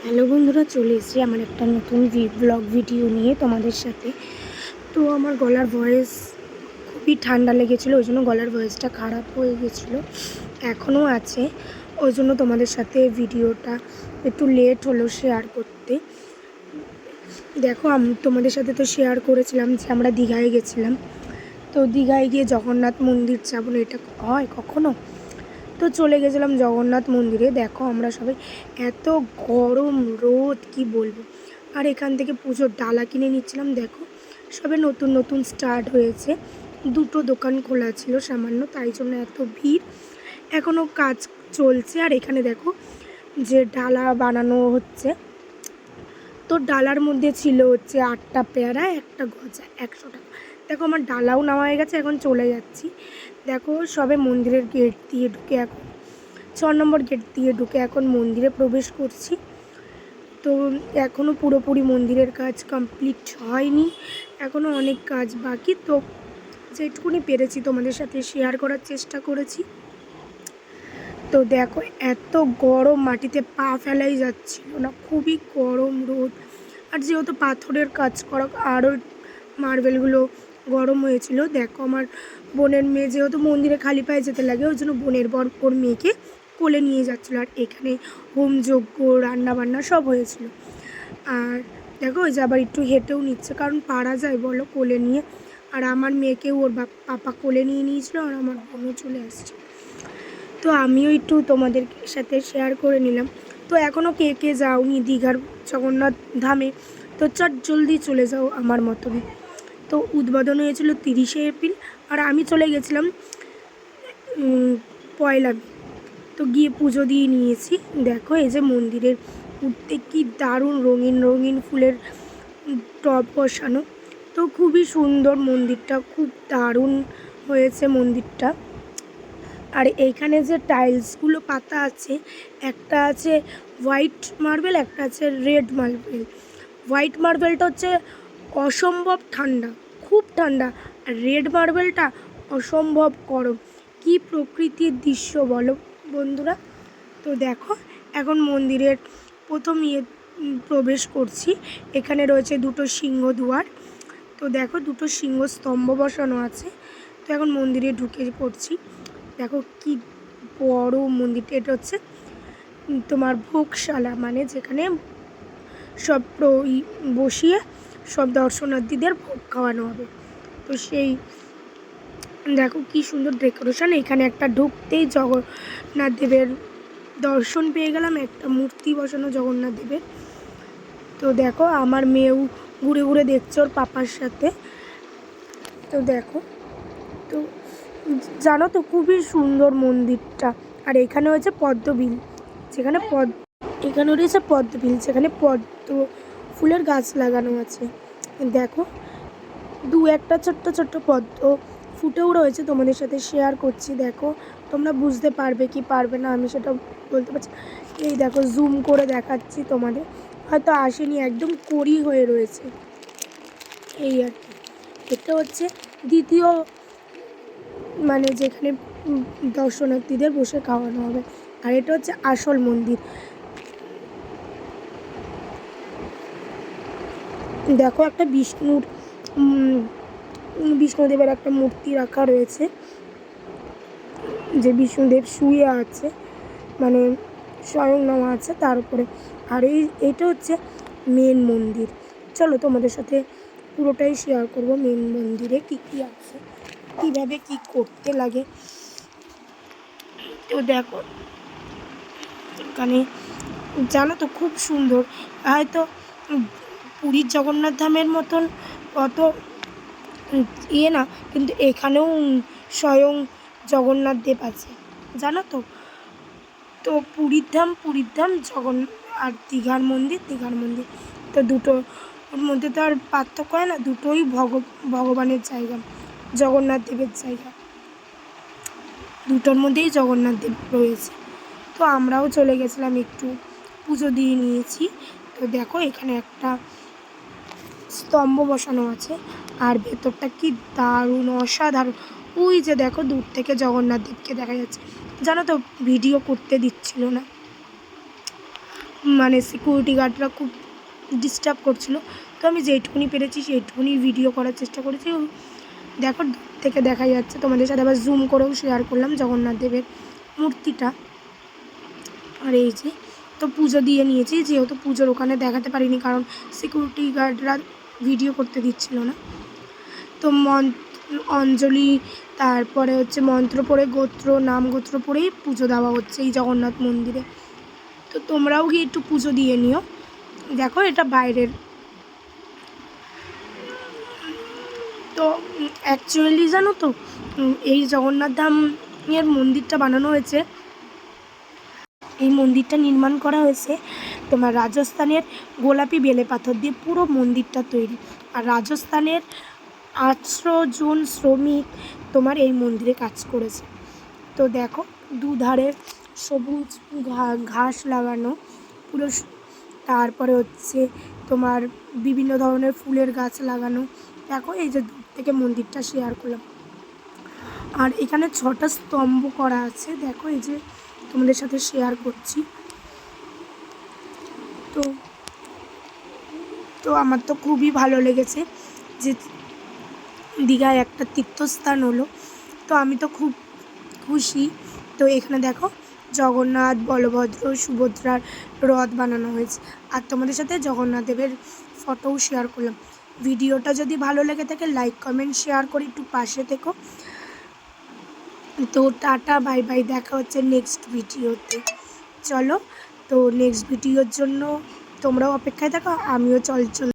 Hello বন্ধুরা, চলে এসেছি আমার একটা নতুন ব্লগ ভিডিও নিয়ে তোমাদের সাথে। তো আমার গলার ভয়েস খুবই ঠান্ডা লেগেছিলো, ওই জন্য গলার ভয়েসটা খারাপ হয়ে গেছিলো, এখনও আছে। ওই জন্য তোমাদের সাথে ভিডিওটা একটু লেট হলো শেয়ার করতে। দেখো, আমি তোমাদের সাথে তো শেয়ার করেছিলাম যে আমরা দীঘায় গেছিলাম। তো দীঘায় গিয়ে জগন্নাথ মন্দির যাবো না, এটা হয় কখনো? তো চলে গেছিলাম জগন্নাথ মন্দিরে। দেখো আমরা সবাই, এত গরম রোদ কি বলবো। আর এখান থেকে পুজোর ডালা কিনে নিচ্ছিলাম। দেখো সবে নতুন নতুন স্টার্ট হয়েছে, দুটো দোকান খোলা ছিল সামান্য, তাই জন্য এত ভিড়। এখনও কাজ চলছে। আর এখানে দেখো যে ডালা বানানো হচ্ছে, তো ডালার মধ্যে ছিল হচ্ছে 8টা পেয়ারা, একটা গজা, 100 টাকা। দেখো আমার ডালাও নেওয়া হয়ে গেছে, এখন চলে যাচ্ছি। দেখো সবে মন্দিরের গেট দিয়ে ঢুকে, এখন 6 নম্বর গেট দিয়ে ঢুকে এখন মন্দিরে প্রবেশ করছি। তো এখনও পুরোপুরি মন্দিরের কাজ কমপ্লিট হয়নি, এখনও অনেক কাজ বাকি। তো যেটুকুনি পেরেছি তোমাদের সাথে শেয়ার করার চেষ্টা করেছি। তো দেখো এত গরম, মাটিতে পা ফেলাই যাচ্ছিল না, খুবই গরম রোদ। আর যেহেতু পাথরের কাজ করা, আরও মার্বেলগুলো গরম হয়েছিল। দেখো আমার বোনের মেয়ে, যেহেতু মন্দিরে খালি পায়ে যেতে লাগে, ওই জন্য বোনের বর ওর মেয়েকে কোলে নিয়ে যাচ্ছিলো। আর এখানে হোমযজ্ঞ, রান্নাবান্না সব হয়েছিল। আর দেখো ওই যে আবার একটু হেঁটেও নিচ্ছে, কারণ পারা যায় বলো কোলে নিয়ে। আর আমার মেয়েকেও ওর পাপা কোলে নিয়ে নিয়েছিল, আর আমার বোনও চলে আসছে। তো আমিও একটু তোমাদের সাথে শেয়ার করে নিলাম। তো এখনও কে কে যাওনি দীঘার জগন্নাথ ধামে, তো চট জলদি চলে যাও আমার মতনই। তো উদ্বোধন হয়েছিল 30শে এপ্রিল, আর আমি চলে গেছিলাম 1লা মে। তো গিয়ে পুজো দিয়ে নিয়েছি। দেখো এই যে মন্দিরের উঠতে কি দারুণ রঙিন রঙিন ফুলের টব বসানো। তো খুবই সুন্দর মন্দিরটা, খুব দারুণ হয়েছে মন্দিরটা। আর এইখানে যে টাইলসগুলো পাতা আছে, একটা আছে হোয়াইট মার্বেল, একটা আছে রেড মার্বেল। হোয়াইট মার্বেলটা হচ্ছে অসম্ভব ঠান্ডা, খুব ঠান্ডা। আর রেড মার্বেলটা অসম্ভব গরম। কি প্রকৃতির দৃশ্য বলো বন্ধুরা। তো দেখো এখন মন্দিরের প্রথম প্রবেশ করছি। এখানে রয়েছে দুটো সিংহদুয়ার। তো দেখো দুটো সিংহ স্তম্ভ বসানো আছে। তো এখন মন্দিরে ঢুকে পড়ছি। দেখো কি বড় মন্দিরটা। এটা হচ্ছে তোমার ভোগশালা, মানে যেখানে সব বসিয়ে সব দর্শনার্থীদের ভোগ খাওয়ানো হবে। তো সেই দেখো কি সুন্দর ডেকোরেশন। এখানে একটা ঢুকতেই জগন্নাথ দেবের দর্শন পেয়ে গেলাম, একটা মূর্তি বসানো জগন্নাথ দেবের। তো দেখো আমার মেয়েও ঘুরে ঘুরে দেখছে ওর পাপার সাথে। তো দেখো, তো জানো তো খুবই সুন্দর মন্দিরটা। আর এখানে হচ্ছে পদ্মবিল, যেখানে এখানে রয়েছে পদ্মবিল, যেখানে পদ্ম ফুলের গাছ লাগানো আছে। দেখো একটা ছোট্ট ছোট্ট পদ্ম ফুটেও রয়েছে, তোমাদের সাথে শেয়ার করছি। দেখো তোমরা বুঝতে পারবে কি পারবে না আমি সেটা বলতে পারছি। এই দেখো জুম করে দেখাচ্ছি তোমাদের, হয়তো আসেনি, একদম কড়ি হয়ে রয়েছে। এই আর কি, এটা হচ্ছে দ্বিতীয়, মানে যেখানে দর্শনার্থীদের বসে খাওয়ানো হবে। আর এটা হচ্ছে আসল মন্দির। দেখো একটা বিষ্ণুদেবের একটা মূর্তি রাখা রয়েছে, যে বিষ্ণুদেব শুয়ে আছে, মানে স্বয়ং নেওয়া আছে তার উপরে। আর এইটা হচ্ছে মেন মন্দির। চলো তোমাদের সাথে পুরোটাই শেয়ার করব, মেন মন্দিরে কী কী আছে, কীভাবে কী করতে লাগে। তো দেখো এখানে জানো তো খুব সুন্দর, হয়তো পুরীর জগন্নাথ ধামের মতন অত না, কিন্তু এখানেও স্বয়ং জগন্নাথ দেব আছে, জানো তো। তো পুরীর ধাম আর দীঘার মন্দির তো দুটোর মধ্যে তো আর পার্থক্য হয় না, দুটোই ভগবানের জায়গা, জগন্নাথ দেবের জায়গা, দুটোর মধ্যেই জগন্নাথ দেব রয়েছে। তো আমরাও চলে গেছিলাম, একটু পুজো দিয়ে নিয়েছি। তো দেখো এখানে একটা স্তম্ভ বসানো আছে, আর ভেতরটা কি দারুণ, অসাধারণ। ওই যে দেখো দূর থেকে জগন্নাথ দেবকে দেখা যাচ্ছে। জানো তো ভিডিও করতে দিচ্ছিল না, মানে সিকিউরিটি গার্ডরা খুব ডিস্টার্ব করছিলো। তো আমি যেইটুকুনি পেরেছি সেইটুকুনি ভিডিও করার চেষ্টা করেছি। দেখো দূর থেকে দেখা যাচ্ছে, তোমাদের সাথে আবার জুম করেও শেয়ার করলাম জগন্নাথ দেবের মূর্তিটা। আর এই যে তো পুজো দিয়ে নিয়েছি, যেহেতু পুজোর ওখানে দেখাতে পারিনি কারণ সিকিউরিটি গার্ডরা ভিডিও করতে দিচ্ছিল না। তো অঞ্জলি, তারপরে হচ্ছে মন্ত্র পড়ে নাম গোত্র পড়েই পুজো দেওয়া হচ্ছে এই জগন্নাথ মন্দিরে। তো তোমরাও গিয়ে একটু পুজো দিয়ে নিও। দেখো এটা বাইরের। তো অ্যাকচুয়ালি জানো তো, এই জগন্নাথ ধামের মন্দিরটা বানানো হয়েছে, এই মন্দিরটা নির্মাণ করা হয়েছে তোমার রাজস্থানের গোলাপি বেলে পাথর দিয়ে পুরো মন্দিরটা তৈরি। আর রাজস্থানের 800 জন শ্রমিক তোমার এই মন্দিরে কাজ করেছে। তো দেখো দুধারে সবুজ ঘাস লাগানো পুরো, তারপরে হচ্ছে তোমার বিভিন্ন ধরনের ফুলের গাছ লাগানো। দেখো এই যে দূর থেকে মন্দিরটা শেয়ার করলাম। আর এখানে 6টা স্তম্ভ করা আছে, দেখো এই যে তোমাদের সাথে শেয়ার করছি। তো তো আমার তো খুবই ভালো লেগেছে যে দীঘায় একটা তীর্থস্থান হলো। তো আমি তো খুব খুশি। তো এখানে দেখো জগন্নাথ, বলভদ্র, সুভদ্রার রথ বানানো হয়েছে। আর তোমাদের সাথে জগন্নাথ দেবের ফটোও শেয়ার করলাম। ভিডিওটা যদি ভালো লেগে থাকে লাইক কমেন্ট শেয়ার করে একটু পাশে থেকো। তো টাটা বাই বাই, দেখা হচ্ছে নেক্সট ভিডিওতে। চলো, তো নেক্সট ভিডিওর জন্য তোমরাও অপেক্ষায় থাকো, আমিও চল